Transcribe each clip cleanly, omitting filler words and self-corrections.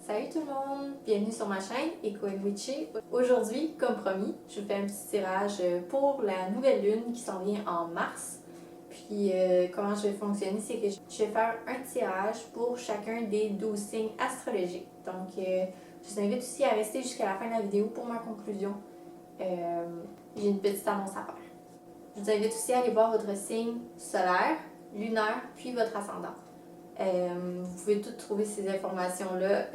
Salut tout le monde! Bienvenue sur ma chaîne Eko&Witchy. Aujourd'hui, comme promis, je vous fais un petit tirage pour la nouvelle lune qui s'en vient en mars. Puis comment je vais fonctionner, c'est que je vais faire un tirage pour chacun des 12 signes astrologiques. Donc je vous invite aussi à rester jusqu'à la fin de la vidéo pour ma conclusion. J'ai une petite annonce à faire. Je vous invite aussi à aller voir votre signe solaire, lunaire, puis votre ascendant. Vous pouvez toutes trouver ces informations-là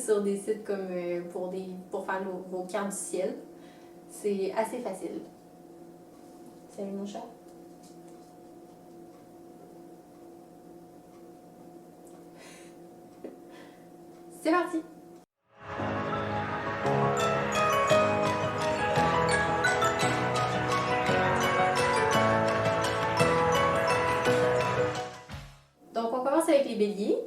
sur des sites comme pour faire vos cartes du ciel. C'est assez facile. Salut mon chat. C'est parti! Donc on commence avec les béliers.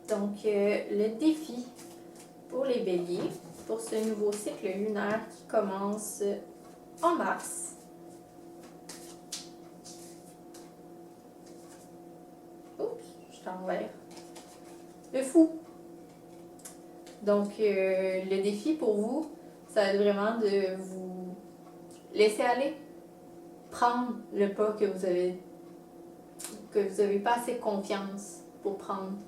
Donc le défi pour les béliers, pour ce nouveau cycle lunaire qui commence en mars. Oups, je suis en vert. Le fou. Donc le défi pour vous, ça va être vraiment de vous laisser aller, prendre le pas que vous avez pas assez confiance pour prendre.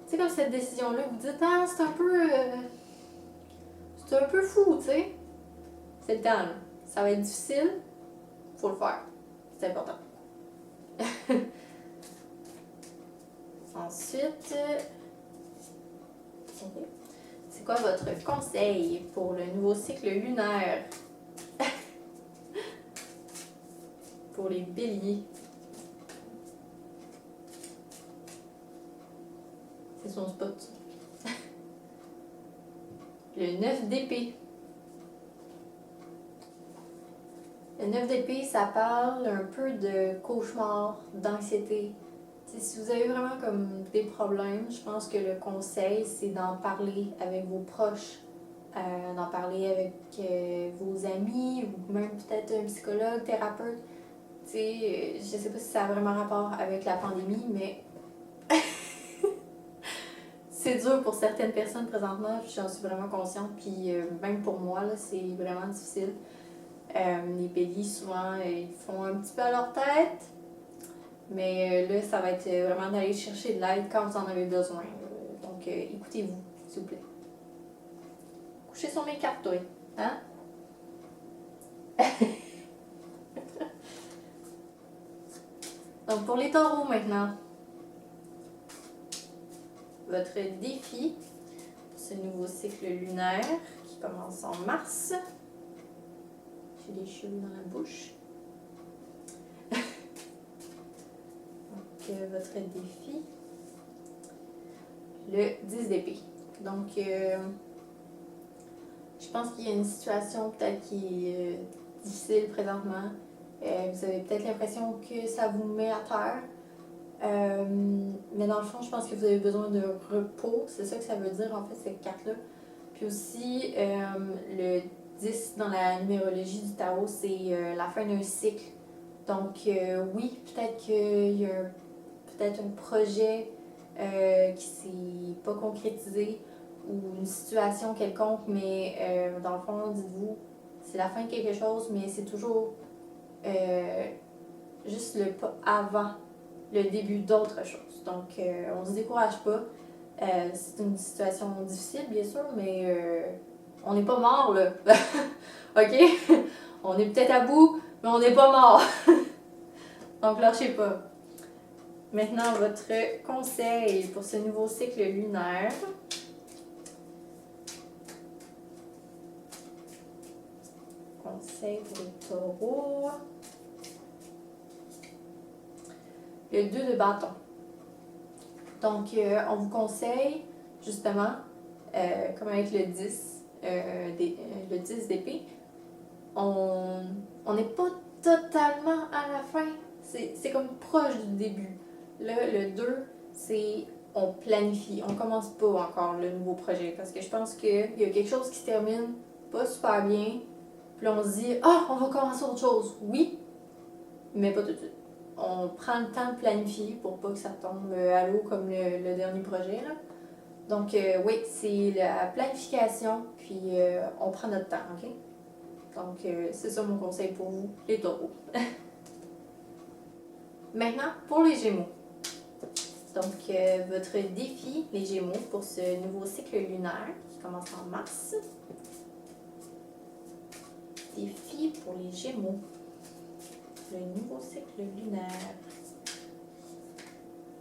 Tu sais, comme cette décision-là, vous dites, ah, c'est un peu fou, tu sais. C'est le temps, là. Ça va être difficile, faut le faire. C'est important. Ensuite, c'est quoi votre conseil pour le nouveau cycle lunaire? Pour les béliers. C'est son spot. Le 9 d'épée. Le 9 d'épée, ça parle un peu de cauchemar, d'anxiété. Si vous avez vraiment comme des problèmes, je pense que le conseil, c'est d'en parler avec vos proches, d'en parler avec vos amis, ou même peut-être un psychologue, thérapeute. Je sais pas si ça a vraiment rapport avec la pandémie, mais c'est dur pour certaines personnes présentement, j'en suis vraiment consciente, puis même pour moi, là, c'est vraiment difficile. Les béliers, souvent, ils font un petit peu à leur tête, mais là, ça va être vraiment d'aller chercher de l'aide quand vous en avez besoin. Donc, écoutez-vous, s'il vous plaît. Couchez sur mes cartes, toi. Hein? Donc, pour les taureaux maintenant, votre défi, ce nouveau cycle lunaire qui commence en mars. J'ai des cheveux dans la bouche. Donc, votre défi, le 10 d'épée. Donc, je pense qu'il y a une situation peut-être qui est difficile présentement. Vous avez peut-être l'impression que ça vous met à terre. Mais dans le fond, je pense que vous avez besoin de repos. C'est ça que ça veut dire, en fait, cette carte-là. Puis aussi, le 10 dans la numérologie du tarot, c'est la fin d'un cycle. Donc, oui, peut-être qu'il y a peut-être un projet qui s'est pas concrétisé ou une situation quelconque, mais dans le fond, dites-vous, c'est la fin de quelque chose, mais c'est toujours juste le pas avant le début d'autre chose. Donc, on se décourage pas. C'est une situation difficile, bien sûr, mais on n'est pas mort, là. OK? On est peut-être à bout, mais on n'est pas mort. Donc, lâchez pas. Maintenant, votre conseil pour ce nouveau cycle lunaire. Conseil pour le taureau. Le 2 de bâton. Donc, on vous conseille, justement, comme avec le 10, le 10 d'épée, on n'est pas totalement à la fin. C'est comme proche du début. Là, le 2, c'est on planifie. On commence pas encore le nouveau projet parce que je pense qu'il y a quelque chose qui se termine pas super bien. Puis là, on se dit, ah, on va commencer autre chose. Oui, mais pas tout de suite. On prend le temps de planifier pour pas que ça tombe à l'eau comme le dernier projet, là. Donc, oui, c'est la planification, puis on prend notre temps, OK? Donc, c'est ça mon conseil pour vous, les taureaux. Maintenant, pour les Gémeaux. Donc, votre défi, les Gémeaux, pour ce nouveau cycle lunaire qui commence en mars. Défi pour les Gémeaux. Le nouveau cycle lunaire.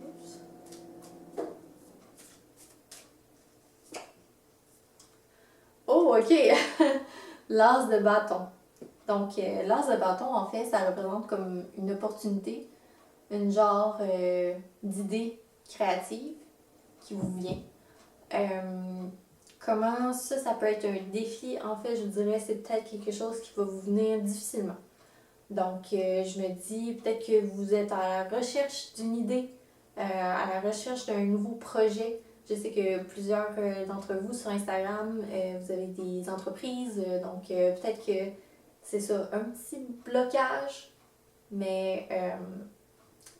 Oups. Oh, OK! L'as de bâton. Donc, l'as de bâton, en fait, ça représente comme une opportunité, une genre d'idée créative qui vous vient. Comment ça peut être un défi? En fait, je dirais c'est peut-être quelque chose qui va vous venir difficilement. Donc, je me dis peut-être que vous êtes à la recherche d'une idée, à la recherche d'un nouveau projet. Je sais que plusieurs d'entre vous sur Instagram, vous avez des entreprises, donc peut-être que c'est ça, un petit blocage, mais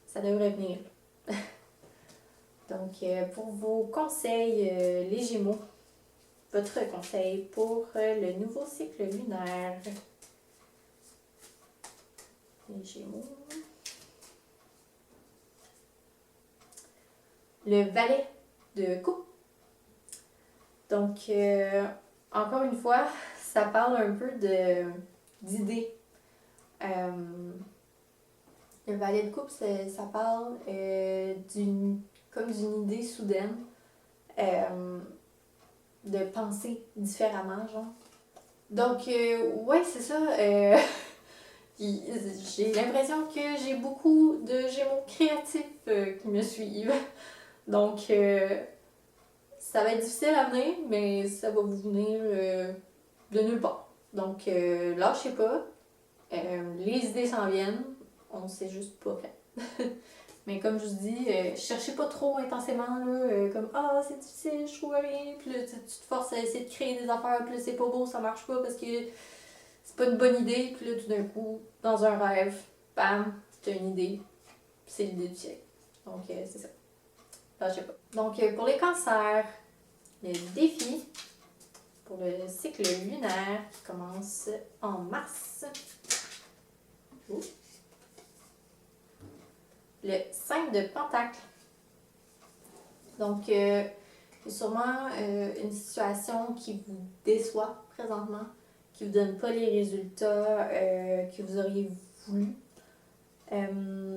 ça devrait venir. Donc, pour vos conseils, les Gémeaux, votre conseil pour le nouveau cycle lunaire. Les Gémeaux. Le valet de coupe. Donc, encore une fois, ça parle un peu d'idées. Le valet de coupe, ça parle comme d'une idée soudaine, de penser différemment, genre. Donc, ouais, c'est ça. J'ai l'impression que j'ai beaucoup de Gémeaux créatifs qui me suivent. Donc, ça va être difficile à venir, mais ça va vous venir de nulle part. Donc, lâchez pas. Les idées s'en viennent. On sait juste pas faire. Mais comme je vous dis, cherchez pas trop intensément, là, comme ah, c'est difficile, je trouve rien. Puis là, tu te forces à essayer de créer des affaires, puis là, c'est pas beau, ça marche pas parce que c'est pas une bonne idée. Puis là, tout d'un coup, dans un rêve, bam, t'as une idée. Puis c'est l'idée du siècle. Donc, c'est ça. Lâchez pas. Donc, pour les cancers, le défi pour le cycle lunaire qui commence en mars. Ouh. Le 5 de Pentacle. Donc, c'est sûrement une situation qui vous déçoit présentement, qui ne vous donne pas les résultats que vous auriez voulu.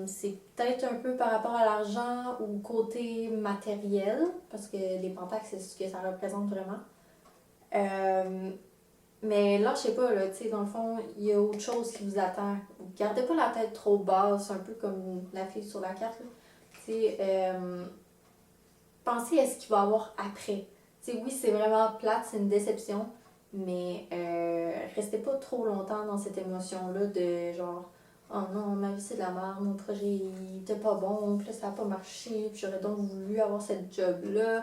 C'est peut-être un peu par rapport à l'argent ou côté matériel, parce que les pentacles, c'est ce que ça représente vraiment. Mais là, je sais pas, là, tu sais, dans le fond, il y a autre chose qui vous attend. Gardez pas la tête trop basse, un peu comme la fille sur la carte, là. Tu sais, pensez à ce qu'il va y avoir après. Tu sais, oui, c'est vraiment plate, c'est une déception, mais restez pas trop longtemps dans cette émotion-là de genre, oh non, ma vie c'est de la merde, mon projet il était pas bon, puis là, ça a pas marché, puis j'aurais donc voulu avoir cette job-là.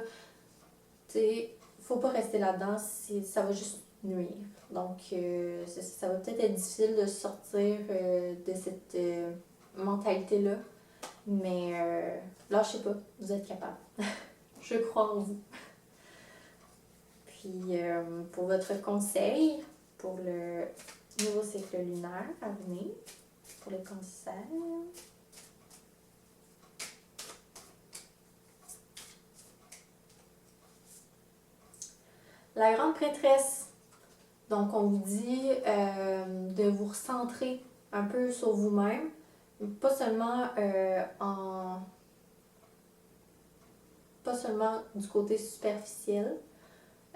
Tu sais, faut pas rester là-dedans, ça va juste nuire. Donc, ça va peut-être être difficile de sortir de cette mentalité-là, mais lâchez pas, vous êtes capable. Je crois en vous. Puis, pour votre conseil, pour le nouveau cycle lunaire à venir, pour les cancers. La grande prêtresse. Donc, on vous dit de vous recentrer un peu sur vous-même, pas seulement pas seulement du côté superficiel,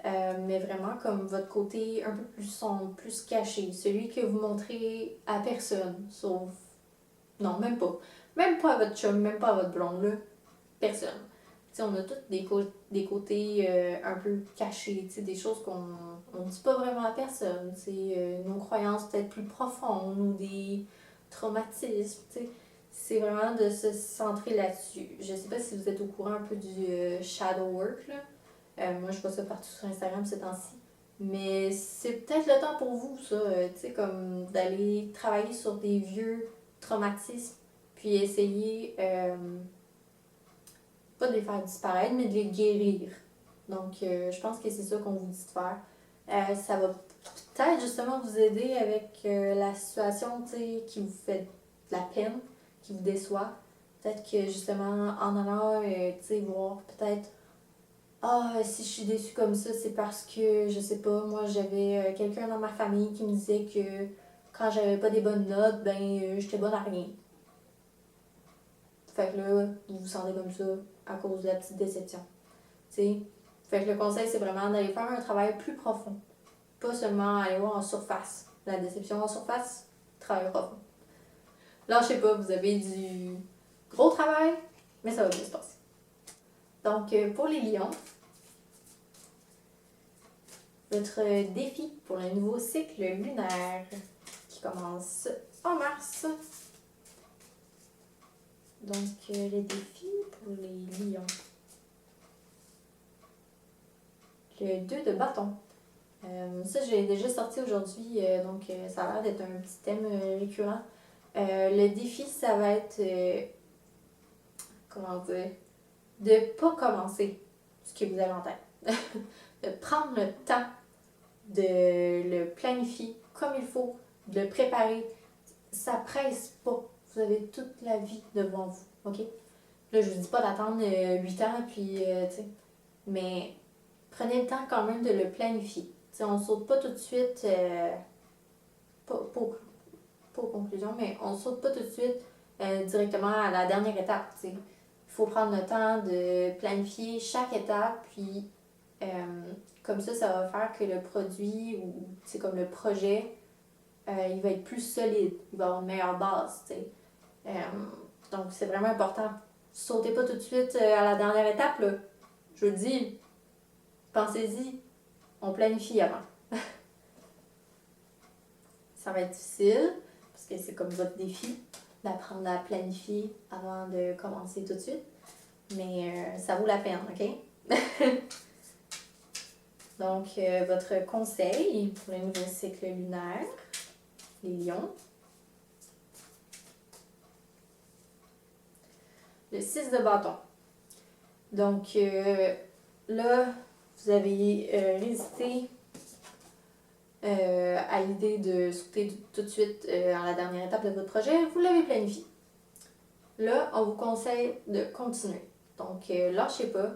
mais vraiment comme votre côté un peu plus sombre, plus caché, celui que vous montrez à personne, sauf... Non, même pas. Même pas à votre chum, même pas à votre blonde, là. Personne. T'sais, on a tous des côtés un peu cachés, des choses qu'on ne dit pas vraiment à personne. Nos croyances peut-être plus profondes ou des traumatismes. C'est vraiment de se centrer là-dessus. Je sais pas si vous êtes au courant un peu du shadow work, là. Moi, je vois ça partout sur Instagram ces temps-ci. Mais c'est peut-être le temps pour vous, ça, tu sais, comme d'aller travailler sur des vieux traumatismes, puis essayer, pas de les faire disparaître, mais de les guérir. Donc, je pense que c'est ça qu'on vous dit de faire. Ça va peut-être justement vous aider avec la situation, tu sais, qui vous fait de la peine, qui vous déçoit. Peut-être que justement, en allant, tu sais, voir peut-être ah, si je suis déçue comme ça, c'est parce que, je sais pas, moi j'avais quelqu'un dans ma famille qui me disait que quand j'avais pas des bonnes notes, ben j'étais bonne à rien. Fait que là, vous vous sentez comme ça à cause de la petite déception. T'sais? Fait que le conseil, c'est vraiment d'aller faire un travail plus profond. Pas seulement aller voir en surface. La déception en surface, travail profond. Lâchez pas, vous avez du gros travail, mais ça va bien se passer. Donc, pour les lions, votre défi pour le nouveau cycle lunaire qui commence en mars. Donc, les défis pour les lions. Le 2 de bâton. Ça, j'ai déjà sorti aujourd'hui, donc ça a l'air d'être un petit thème récurrent. Le défi, ça va être, comment dire, de pas commencer ce que vous avez en tête. De prendre le temps de le planifier comme il faut, de le préparer. Ça presse pas. Vous avez toute la vie devant vous, ok? Là, je vous dis pas d'attendre 8 ans, puis, tu sais, mais prenez le temps quand même de le planifier. T'sais, on saute pas tout de suite, pas aux conclusions, mais on saute pas tout de suite directement à la dernière étape, t'sais. Il faut prendre le temps de planifier chaque étape, puis comme ça va faire que le produit ou c'est comme le projet, il va être plus solide, il va avoir une meilleure base, tu sais. Donc c'est vraiment important. Sautez pas tout de suite à la dernière étape, là. Je vous dis, pensez-y, on planifie avant. Ça va être difficile, parce que c'est comme votre défi, d'apprendre à planifier avant de commencer tout de suite. Mais ça vaut la peine, ok? Donc, votre conseil pour le nouveau cycle lunaire, les lions. Le 6 de bâton. Donc, là, vous avez résisté à l'idée de sauter tout de suite à la dernière étape de votre projet. Vous l'avez planifié. Là, on vous conseille de continuer. Donc, lâchez pas.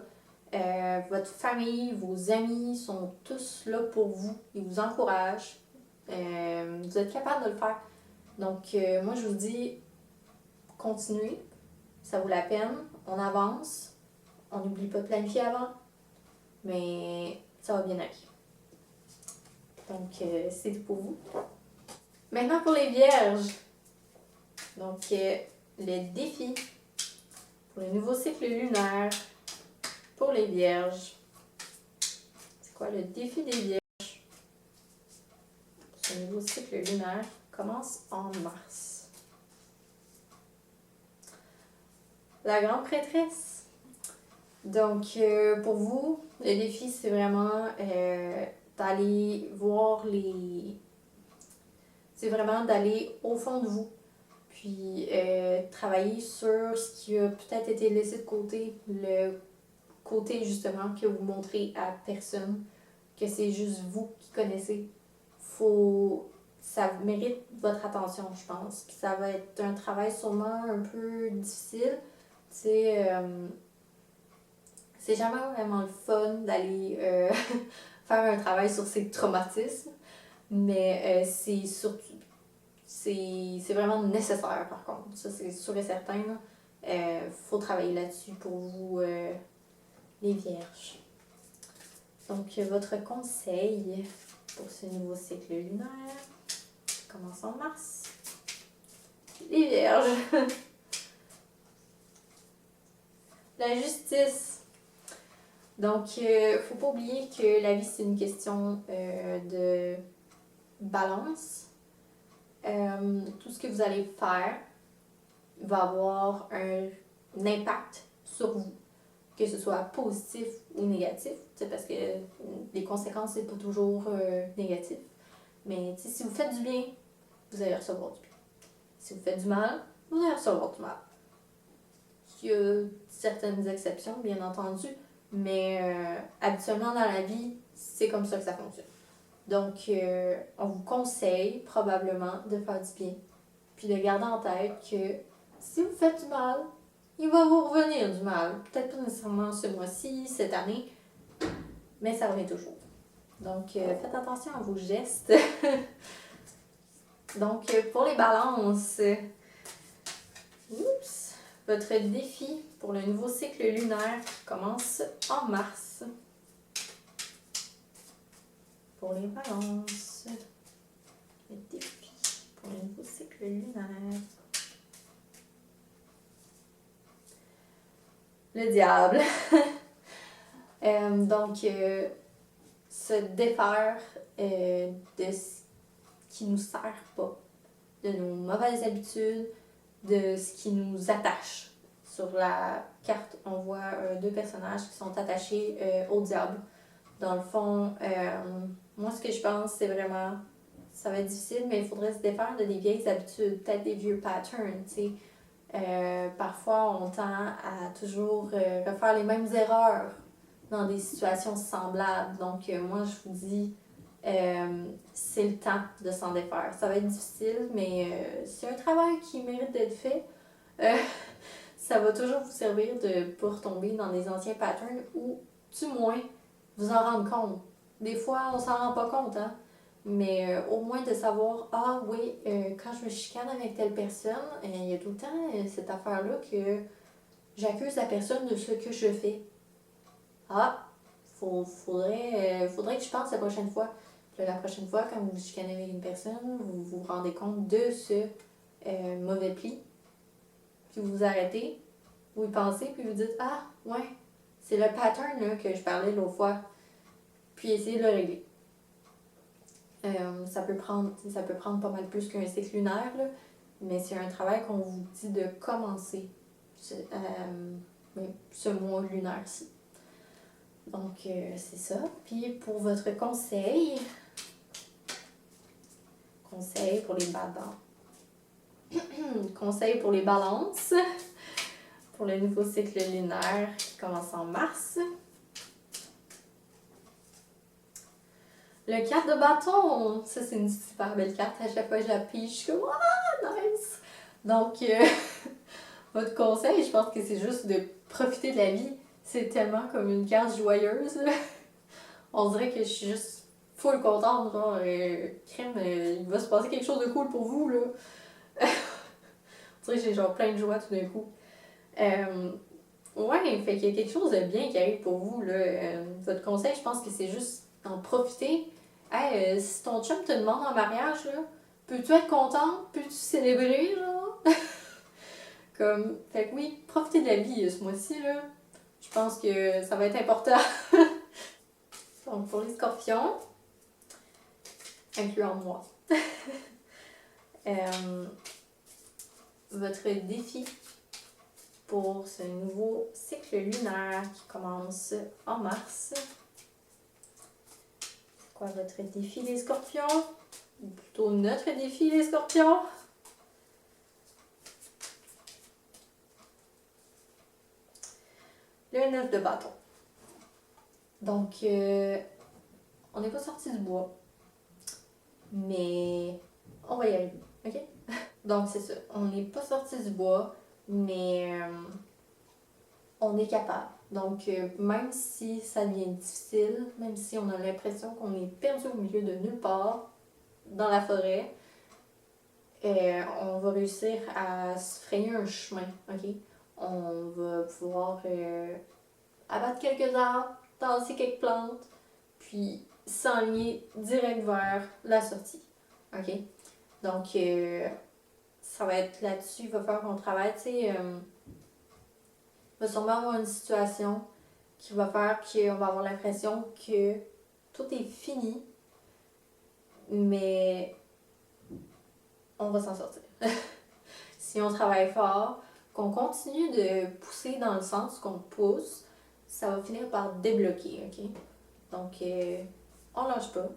Votre famille, vos amis sont tous là pour vous. Ils vous encouragent. Vous êtes capable de le faire. Donc, moi, je vous dis, continuez. Ça vaut la peine. On avance. On n'oublie pas de planifier avant. Mais ça va bien aller. Donc, c'est tout pour vous. Maintenant, pour les vierges. Donc, le défi pour le nouveau cycle lunaire pour les vierges. C'est quoi le défi des vierges? Ce nouveau cycle lunaire commence en mars. La grande prêtresse. Donc, pour vous, le défi, c'est vraiment d'aller voir les... C'est vraiment d'aller au fond de vous. Puis, travailler sur ce qui a peut-être été laissé de côté. Le côté, justement, que vous montrez à personne. Que c'est juste vous qui connaissez. Ça mérite votre attention, je pense. Puis ça va être un travail sûrement un peu difficile. Tu sais, c'est jamais vraiment le fun d'aller faire un travail sur ses traumatismes, mais c'est surtout, c'est vraiment nécessaire par contre. Ça, c'est sûr et certain. Faut travailler là-dessus pour vous, les vierges. Donc, votre conseil pour ce nouveau cycle lunaire commence en mars. Les vierges. La justice. Donc, faut pas oublier que la vie, c'est une question de balance. Tout ce que vous allez faire va avoir un impact sur vous. que ce soit positif ou négatif, parce que les conséquences, c'est pas toujours négatif. Mais si vous faites du bien, vous allez recevoir du bien. Si vous faites du mal, vous allez recevoir du mal. Il y a certaines exceptions, bien entendu, mais habituellement dans la vie, c'est comme ça que ça fonctionne. Donc, on vous conseille probablement de faire du bien, puis de garder en tête que si vous faites du mal, il va vous revenir du mal. Peut-être pas nécessairement ce mois-ci, cette année, mais ça revient toujours. Donc, faites attention à vos gestes. Donc, pour les balances, votre défi pour le nouveau cycle lunaire qui commence en mars. Pour les balances, le défi pour le nouveau cycle lunaire. Le diable. Donc, se défaire de ce qui nous sert pas, de nos mauvaises habitudes, de ce qui nous attache. Sur la carte, on voit deux personnages qui sont attachés au diable. Dans le fond, moi, ce que je pense, c'est vraiment, ça va être difficile, mais il faudrait se défaire de des vieilles habitudes, peut-être des vieux patterns, tu sais. Parfois, on tend à toujours refaire les mêmes erreurs dans des situations semblables. Donc, moi, je vous dis, c'est le temps de s'en défaire. Ça va être difficile, mais c'est un travail qui mérite d'être fait. Ça va toujours vous servir de ne pas retomber dans des anciens patterns ou, du moins, vous en rendre compte. Des fois, on s'en rend pas compte, hein? Mais au moins de savoir, ah oui, quand je me chicane avec telle personne, il y a tout le temps cette affaire-là que j'accuse la personne de ce que je fais. Ah, faudrait que je pense la prochaine fois. Puis la prochaine fois, quand vous vous chicanez avec une personne, vous vous rendez compte de ce mauvais pli. Puis vous vous arrêtez, vous y pensez, puis vous dites, ah, ouais, c'est le pattern là, que je parlais l'autre fois. Puis essayez de le régler. Ça peut prendre pas mal plus qu'un cycle lunaire, là, mais c'est un travail qu'on vous dit de commencer ce mois lunaire-ci. Donc, c'est ça. Puis pour votre conseil pour les conseil pour les balances, pour le nouveau cycle lunaire qui commence en mars. Le 4 de bâton, ça c'est une super belle carte. À chaque fois que je la pige, je suis comme ah, nice! Donc, votre conseil, je pense que c'est juste de profiter de la vie. C'est tellement comme une carte joyeuse. On dirait que je suis juste full contente. Genre, crème, il va se passer quelque chose de cool pour vous, là. On dirait que j'ai genre plein de joie tout d'un coup. Ouais, fait qu'il y a quelque chose de bien qui arrive pour vous, là. Votre conseil, je pense que c'est juste d'en profiter. Hey, si ton chum te demande en mariage, là, peux-tu être contente? Peux-tu célébrer, genre? Comme, fait que oui, profitez de la vie ce mois-ci, là. Je pense que ça va être important. Donc, pour les scorpions, incluant moi, votre défi pour ce nouveau cycle lunaire qui commence en mars. C'est quoi votre défi, les scorpions? Ou plutôt notre défi, les scorpions? Le 9 de bâton. Donc, on n'est pas sorti du bois, mais on va y arriver, ok? Donc, c'est ça. On n'est pas sorti du bois, mais on est capable. Donc, même si ça devient difficile, même si on a l'impression qu'on est perdu au milieu de nulle part dans la forêt, on va réussir à se frayer un chemin, ok? On va pouvoir abattre quelques arbres, tasser quelques plantes, puis s'enligner direct vers la sortie, ok? Donc, ça va être là-dessus, il va falloir qu'on travaille, tu sais, il va sûrement avoir une situation qui va faire qu'on va avoir l'impression que tout est fini, mais on va s'en sortir. Si on travaille fort, qu'on continue de pousser dans le sens qu'on pousse, ça va finir par débloquer, ok? Donc, on lâche pas.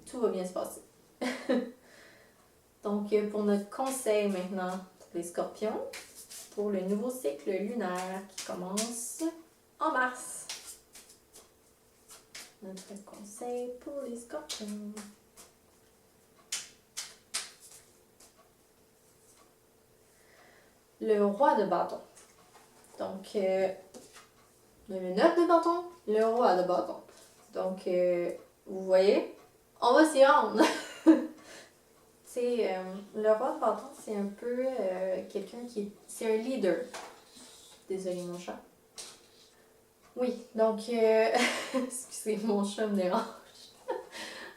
Tout va bien se passer. Donc, pour notre conseil maintenant pour les scorpions, pour le nouveau cycle lunaire qui commence en mars. Notre conseil pour les scorpions. Le roi de bâton. Donc, le 9 de bâton, le roi de bâton. Donc, vous voyez, on va s'y rendre. Le roi de bâton, c'est un peu quelqu'un qui... C'est un leader. Désolée, mon chat. Oui, donc... excusez, mon chat me dérange.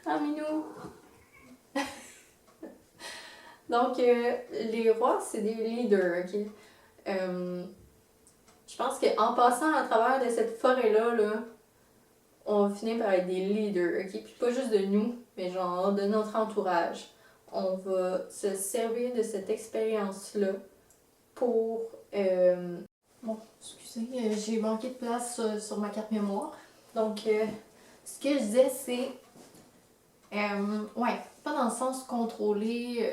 Ah, minou! Donc, les rois, c'est des leaders, ok? Je pense qu'en passant à travers de cette forêt-là, là, on va finir par être des leaders, ok? Puis pas juste de nous, mais genre de notre entourage. On va se servir de cette expérience-là pour... Bon, excusez, j'ai manqué de place sur ma carte mémoire. Donc, ce que je disais, c'est... ouais, pas dans le sens contrôler...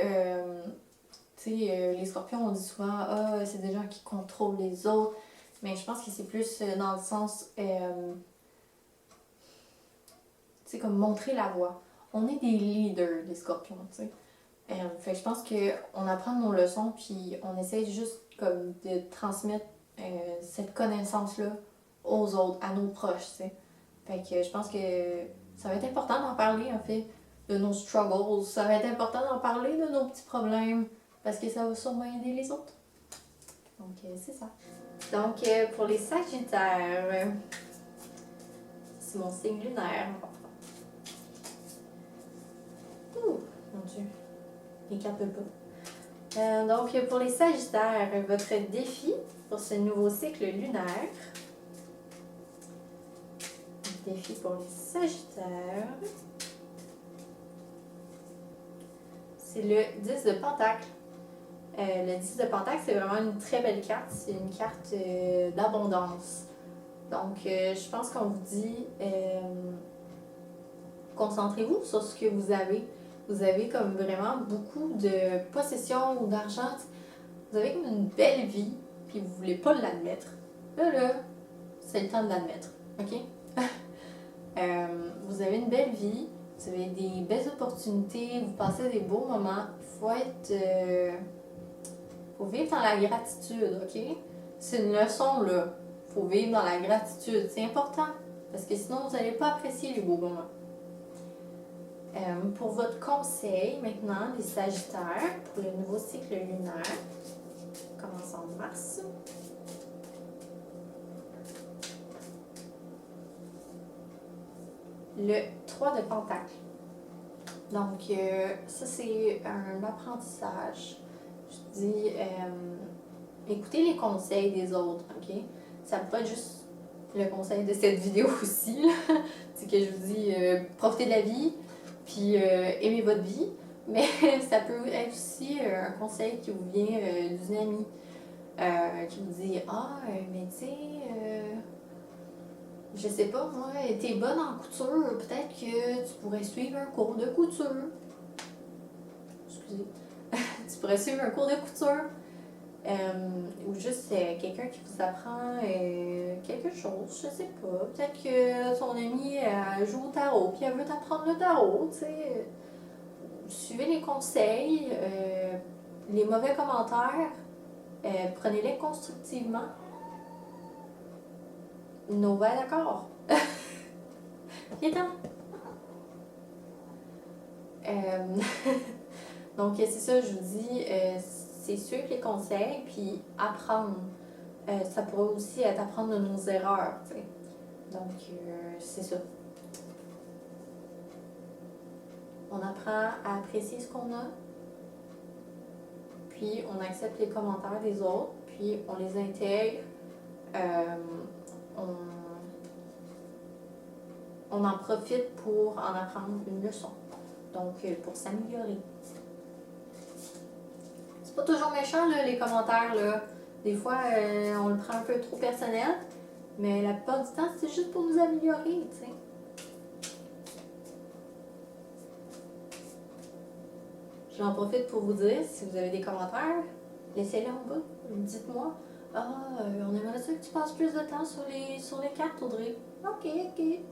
tu sais, les scorpions, on dit souvent, ah, c'est des gens qui contrôlent les autres. Mais je pense que c'est plus dans le sens... c'est comme montrer la voie. On est des leaders, les scorpions, tu sais. Fait que je pense qu'on apprend nos leçons, puis on essaie juste comme de transmettre cette connaissance-là aux autres, à nos proches, tu sais. Fait que je pense que ça va être important d'en parler, en fait, de nos struggles. Ça va être important d'en parler de nos petits problèmes, parce que ça va sûrement aider les autres. Donc, c'est ça. Donc, pour les Sagittaires, c'est mon signe lunaire. Ouh, mon Dieu. Les cartes veulent pas. Donc, pour les Sagittaires, votre défi pour ce nouveau cycle lunaire. Défi pour les Sagittaires. C'est le 10 de Pentacle. Le 10 de Pentacle, c'est vraiment une très belle carte. C'est une carte d'abondance. Donc, je pense qu'on vous dit, concentrez-vous sur ce que vous avez. Vous avez comme vraiment beaucoup de possessions ou d'argent. Vous avez comme une belle vie, puis vous voulez pas l'admettre. Là, c'est le temps de l'admettre. OK? Vous avez une belle vie, vous avez des belles opportunités, vous passez des beaux moments. Il faut être... faut vivre dans la gratitude, OK? C'est une leçon, là. Il faut vivre dans la gratitude. C'est important, parce que sinon, vous n'allez pas apprécier les beaux moments. Pour votre conseil, maintenant, les Sagittaires, pour le nouveau cycle lunaire, commence en mars. Le 3 de Pentacle. Donc, ça, c'est un apprentissage. Je dis, écoutez les conseils des autres, OK? Ça peut être juste le conseil de cette vidéo aussi, là. C'est que je vous dis, profitez de la vie, puis aimez votre vie. Mais ça peut être aussi un conseil qui vous vient d'une amie qui vous dit, ah, mais tu sais... je sais pas, moi, t'es bonne en couture, peut-être que tu pourrais suivre un cours de couture. Excusez. Tu pourrais suivre un cours de couture. Ou juste quelqu'un qui vous apprend quelque chose, je sais pas. Peut-être que ton amie joue au tarot, puis elle veut t'apprendre le tarot, tu sais. Suivez les conseils, les mauvais commentaires, prenez-les constructivement. Nova, d'accord? Viens-t'en! Donc, c'est ça, je vous dis, c'est suivre les conseils, puis apprendre. Ça pourrait aussi être apprendre de nos erreurs, tu sais. Donc, c'est ça. On apprend à apprécier ce qu'on a, puis on accepte les commentaires des autres, puis on les intègre. On en profite pour en apprendre une leçon. Donc, pour s'améliorer. C'est pas toujours méchant, là, les commentaires, là. Des fois, on le prend un peu trop personnel, Mais la plupart du temps, c'est juste pour nous améliorer, tu sais. J'en profite pour vous dire, si vous avez des commentaires, laissez-les en bas. Dites-moi, on aimerait ça que tu passes plus de temps sur les cartes, Audrey. Ok,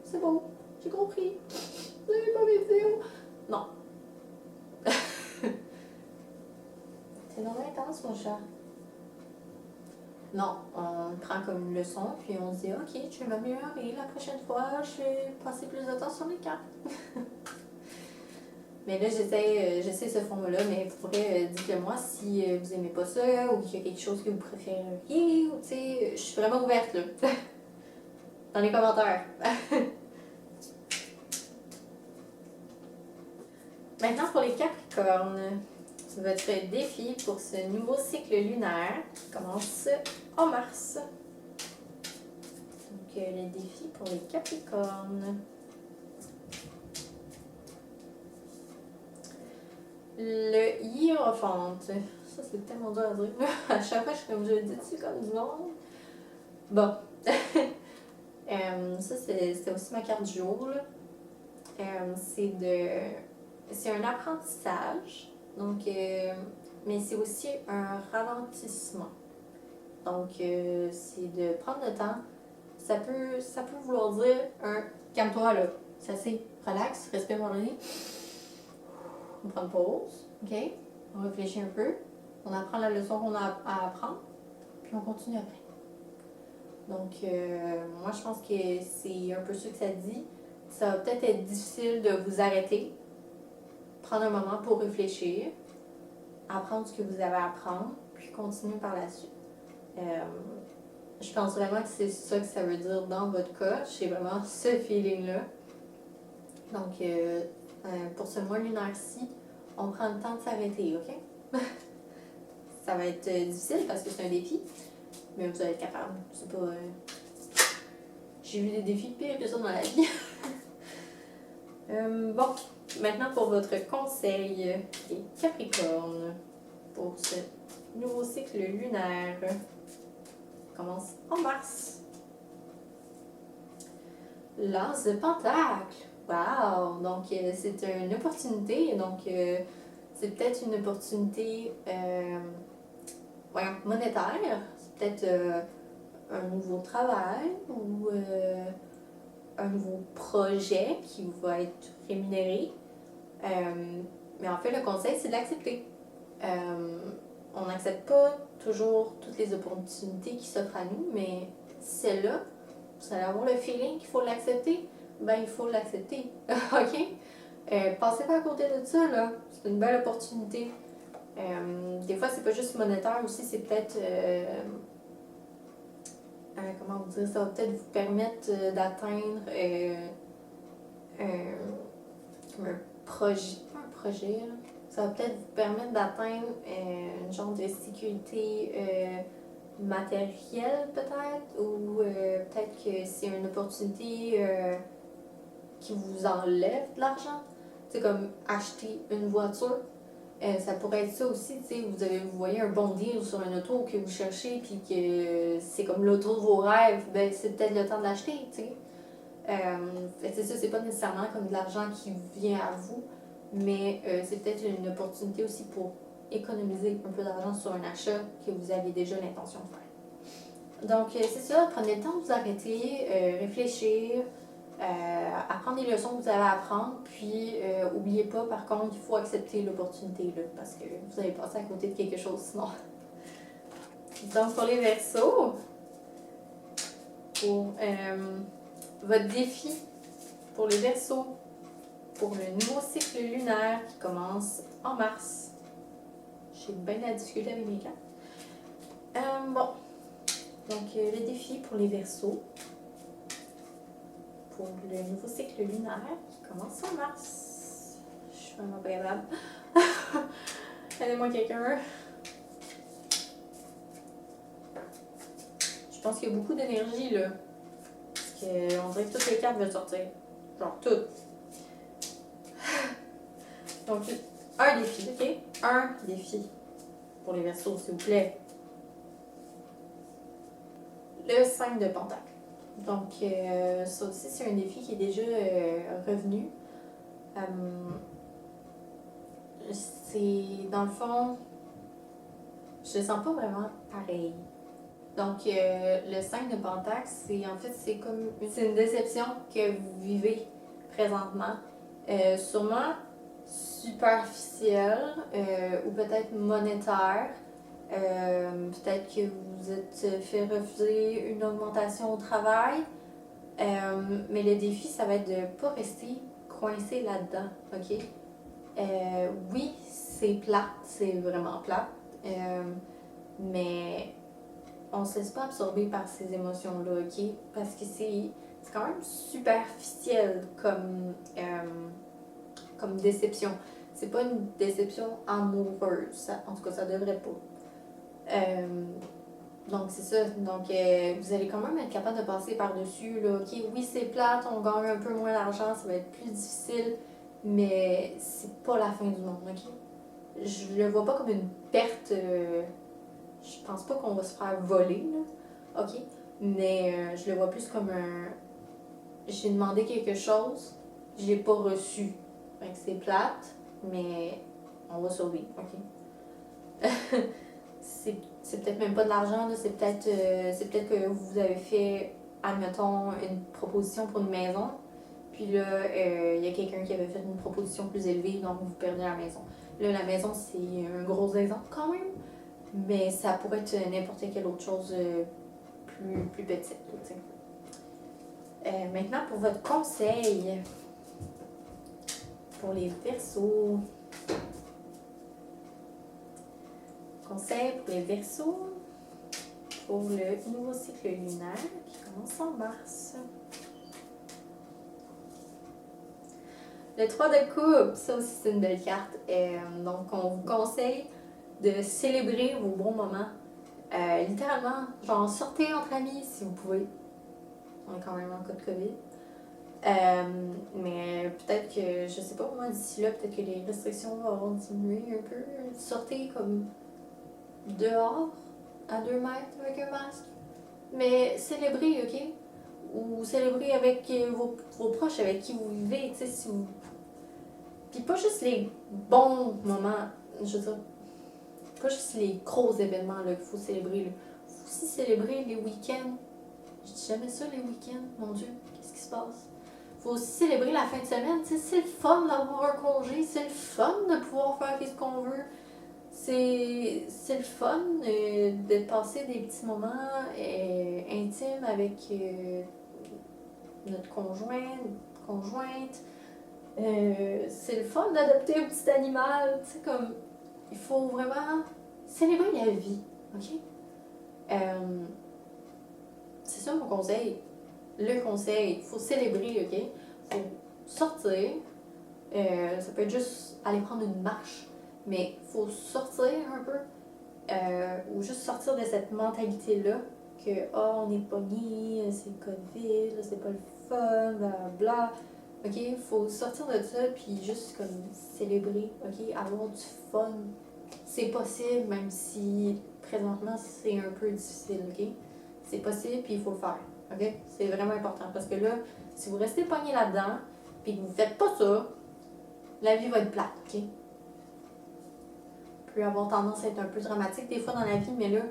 c'est bon, j'ai compris. Vous n'avez pas mes vidéos. Non. C'est non intense, mon chat. Non, on prend comme une leçon, puis on se dit, ok, je vais m'améliorer. La prochaine fois, je vais passer plus de temps sur les cartes. Mais là, j'essaie ce format-là, mais vous pourrez dites-le moi si vous aimez pas ça, ou qu'il y a quelque chose que vous préféreriez, ou tu sais, je suis vraiment ouverte, là. Dans les commentaires. Maintenant, pour les Capricornes, votre défi pour ce nouveau cycle lunaire qui commence en mars. Donc, les défis pour les Capricornes. Le hiérophante. Ça, c'est tellement dur à dire. À chaque fois, je suis comme, je le dis-tu comme du monde? Bon. Ça, c'était aussi ma carte du jour, là. C'est un apprentissage, donc, mais c'est aussi un ralentissement. Donc, c'est de prendre le temps. Ça peut vouloir dire un calme-toi là. C'est assez relax, respire par le nez. On prend une pause, ok? On réfléchit un peu. On apprend la leçon qu'on a à apprendre, puis on continue après. Donc, moi, je pense que c'est un peu ça que ça dit. Ça va peut-être être difficile de vous arrêter, prendre un moment pour réfléchir, apprendre ce que vous avez à apprendre, puis continuer par la suite. Je pense vraiment que c'est ça que ça veut dire dans votre cas. J'ai vraiment ce feeling-là. Donc, pour ce mois lunaire-ci, on prend le temps de s'arrêter, ok? Ça va être difficile parce que c'est un défi, mais vous allez être capable. C'est pas... J'ai vu des défis pires que ça dans la vie. Bon, maintenant pour votre conseil, les Capricornes, pour ce nouveau cycle lunaire, commence en mars. L'As de Pentacle. Wow! Donc, c'est une opportunité. Donc, c'est peut-être une opportunité monétaire. C'est peut-être un nouveau travail ou un nouveau projet qui va être rémunéré. Mais en fait, le conseil, c'est de l'accepter. On n'accepte pas toujours toutes les opportunités qui s'offrent à nous, mais celle-là, vous allez avoir le feeling qu'il faut l'accepter, ben il faut l'accepter. OK? Passez pas à côté de ça, là. C'est une belle opportunité. Des fois, c'est pas juste monétaire aussi, c'est peut-être. Comment vous dire? Ça va peut-être vous permettre d'atteindre comme un projet. Pas un projet, là. Ça va peut-être vous permettre d'atteindre une genre de sécurité matérielle, peut-être, ou peut-être que c'est une opportunité qui vous enlève de l'argent. C'est comme acheter une voiture. Ça pourrait être ça aussi, tu sais, vous voyez un bon deal sur une auto que vous cherchez, puis que c'est comme l'auto de vos rêves, ben c'est peut-être le temps de l'acheter, tu sais. C'est ça, c'est pas nécessairement comme de l'argent qui vient à vous, mais c'est peut-être une opportunité aussi pour économiser un peu d'argent sur un achat que vous aviez déjà l'intention de faire. Donc, c'est ça, prenez le temps de vous arrêter, réfléchir, apprendre les leçons que vous avez à apprendre, puis oubliez pas, par contre, il faut accepter l'opportunité, là, parce que vous allez passer à côté de quelque chose sinon. Donc, pour les Verseaux, pour votre défi pour les Verseaux, pour le nouveau cycle lunaire qui commence en mars. J'ai bien à discuter avec mes cartes. Bon, donc le défi pour les Verseaux, pour le nouveau cycle lunaire qui commence en mars. Je suis vraiment pas capable. Aidez-moi quelqu'un. Je pense qu'il y a beaucoup d'énergie là. Parce qu'on dirait que toutes les cartes veulent sortir. Genre toutes. Donc, un défi, ok? Un défi pour les Verseaux, s'il vous plaît. Le 5 de Pentacle. Donc, ça aussi, c'est un défi qui est déjà revenu. C'est, dans le fond, je le sens pas vraiment pareil. Donc, le 5 de Pentacle, c'est une déception que vous vivez présentement. Sûrement superficielle ou peut-être monétaire. Peut-être que vous êtes fait refuser une augmentation au travail. Mais le défi, ça va être de ne pas rester coincé là-dedans, ok? Oui, c'est plate, c'est vraiment plate. Mais on se laisse pas absorber par ces émotions-là, ok? Parce que c'est quand même superficiel comme déception. C'est pas une déception amoureuse, en tout cas, ça devrait pas. Donc, c'est ça. Donc, vous allez quand même être capable de passer par-dessus, là. Ok, oui, c'est plate, on gagne un peu moins d'argent, ça va être plus difficile, mais c'est pas la fin du monde, ok? Je le vois pas comme une perte. Je pense pas qu'on va se faire voler, là. Ok? Mais je le vois plus comme un. J'ai demandé quelque chose, je l'ai pas reçu. Fait que c'est plate, mais on va survivre, ok? C'est peut-être même pas de l'argent, là, c'est peut-être que vous avez fait, admettons, une proposition pour une maison, puis là, il y a quelqu'un qui avait fait une proposition plus élevée, donc vous perdez la maison. Là, la maison, c'est un gros exemple quand même, mais ça pourrait être n'importe quelle autre chose plus petite. Maintenant, pour votre conseil, pour les Verseaux. Conseil pour les Verseaux, pour le nouveau cycle lunaire qui commence en mars. Le 3 de coupe, ça aussi c'est une belle carte. Donc on vous conseille de célébrer vos bons moments. Littéralement, genre sortez entre amis si vous pouvez. On est quand même en cas de COVID. Mais peut-être que, je sais pas, moi d'ici là, peut-être que les restrictions vont diminuer un peu. Sortez comme dehors, à 2 mètres avec un masque. Mais célébrez, ok? Ou célébrez avec vos proches avec qui vous vivez, tu sais, si vous. Puis pas juste les bons moments, je veux dire, pas juste les gros événements qu'il faut célébrer. Il faut aussi célébrer les week-ends. Je dis jamais ça, les week-ends, mon Dieu, qu'est-ce qui se passe? Faut aussi célébrer la fin de semaine, tu sais, c'est le fun d'avoir un congé, c'est le fun de pouvoir faire ce qu'on veut. C'est le fun de passer des petits moments intimes avec notre conjointe. C'est le fun d'adopter un petit animal, tu sais, comme, il faut vraiment célébrer la vie, ok? C'est ça mon conseil. Le conseil, il faut célébrer, ok? Il faut sortir. Ça peut être juste aller prendre une marche, mais il faut sortir un peu. Ou juste sortir de cette mentalité-là que oh, on est pogné, c'est le COVID, c'est pas le fun, blablabla. Ok, il faut sortir de ça puis juste comme célébrer, ok, avoir du fun. C'est possible même si présentement c'est un peu difficile, ok? C'est possible puis il faut le faire, ok? C'est vraiment important parce que là, si vous restez pogné là-dedans puis que vous faites pas ça, la vie va être plate, ok? Peut avoir tendance à être un peu dramatique des fois dans la vie, mais là,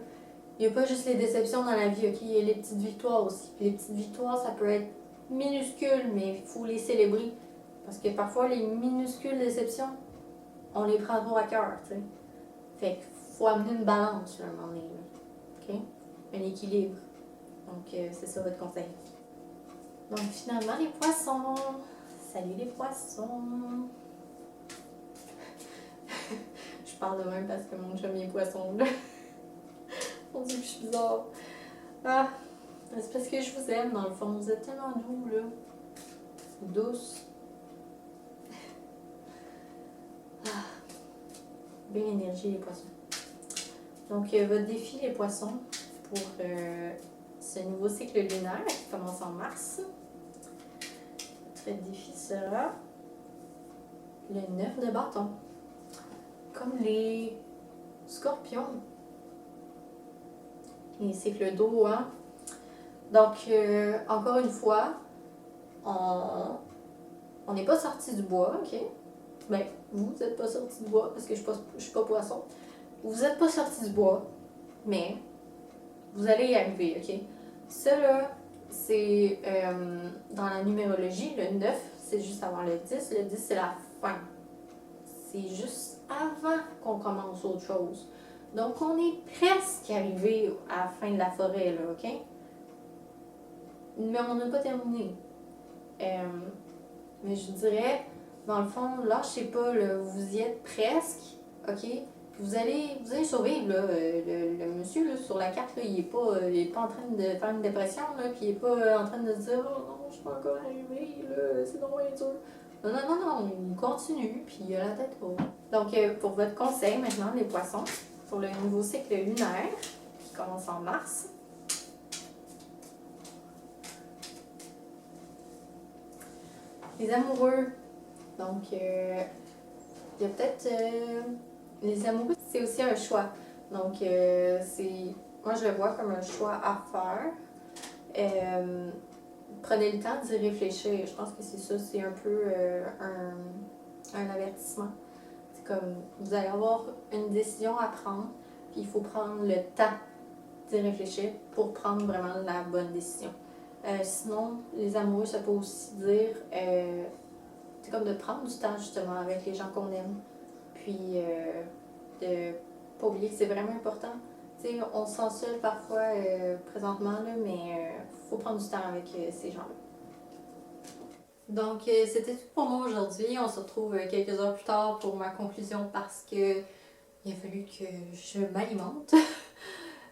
il n'y a pas juste les déceptions dans la vie, ok? Il y a les petites victoires aussi. Puis les petites victoires, ça peut être minuscule, mais il faut les célébrer. Parce que parfois, les minuscules déceptions, on les prend trop à cœur, tu sais. Fait qu'il faut amener une balance, là, à un moment donné, là. Ok? Un équilibre. Donc, c'est ça votre conseil. Donc, finalement, les poissons. Salut les poissons! Je parle de même parce que mon chum est poisson, là. On dit que je suis bizarre. Ah! C'est parce que je vous aime, dans le fond. Vous êtes tellement doux, là. Douce. Ah. Belle énergie, les poissons. Donc, votre défi, les poissons, pour ce nouveau cycle lunaire qui commence en mars. Votre défi sera le 9 de bâton. Comme les scorpions. Les cycles d'eau, hein? Donc, encore une fois, on n'est pas sorti du bois, ok? Ben, vous n'êtes pas sorti du bois parce que je suis pas poisson. Vous n'êtes pas sorti du bois, mais vous allez y arriver, ok? Ça, là, c'est dans la numérologie, le 9, c'est juste avant le 10. Le 10, c'est la fin. C'est juste avant qu'on commence autre chose. Donc, on est presque arrivé à la fin de la forêt, là, ok? Mais on n'a pas terminé. Mais je dirais, dans le fond, lâchez pas, là, vous y êtes presque, ok? Vous allez survivre, là. Le monsieur, là, sur la carte, là, il est pas en train de faire une dépression, là, puis il est pas en train de se dire, oh non, je suis pas encore arrivé, là, c'est donc bien dur. Non, non, non, non, il continue, puis il a la tête haute. Donc, pour votre conseil maintenant, les poissons, pour le nouveau cycle lunaire, qui commence en mars, les amoureux. Donc, il y a peut-être les amoureux, c'est aussi un choix. Donc, moi, je le vois comme un choix à faire. Prenez le temps d'y réfléchir. Je pense que c'est ça, c'est un peu un avertissement. C'est comme, vous allez avoir une décision à prendre, puis il faut prendre le temps d'y réfléchir pour prendre vraiment la bonne décision. Sinon, les amoureux, ça peut aussi dire, c'est comme de prendre du temps justement avec les gens qu'on aime, puis de pas oublier que c'est vraiment important. Tu sais, on se sent seul parfois présentement, là, mais faut prendre du temps avec ces gens-là. Donc, c'était tout pour moi aujourd'hui. On se retrouve quelques heures plus tard pour ma conclusion parce que il a fallu que je m'alimente.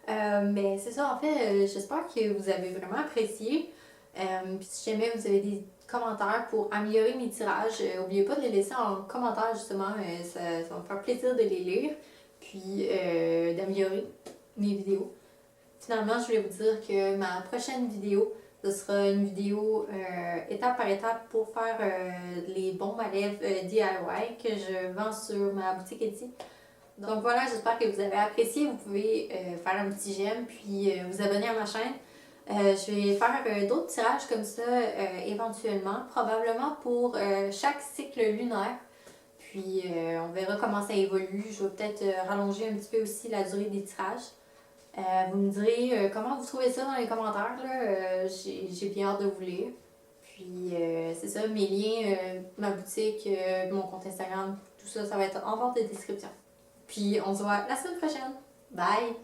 Mais c'est ça, en fait, j'espère que vous avez vraiment apprécié. Puis si jamais vous avez des commentaires pour améliorer mes tirages, n'oubliez pas de les laisser en commentaire justement, ça va me faire plaisir de les lire, puis d'améliorer mes vidéos. Finalement, je voulais vous dire que ma prochaine vidéo, ce sera une vidéo étape par étape pour faire les bombes à lèvres DIY que je vends sur ma boutique Etsy. Donc voilà, j'espère que vous avez apprécié. Vous pouvez faire un petit j'aime puis vous abonner à ma chaîne. Je vais faire d'autres tirages comme ça éventuellement, probablement pour chaque cycle lunaire. Puis on verra comment ça évolue. Je vais peut-être rallonger un petit peu aussi la durée des tirages. Vous me direz comment vous trouvez ça dans les commentaires. Là. J'ai bien hâte de vous lire. Puis c'est ça, mes liens, ma boutique, mon compte Instagram, tout ça, ça va être en barre de description. Puis on se voit la semaine prochaine. Bye!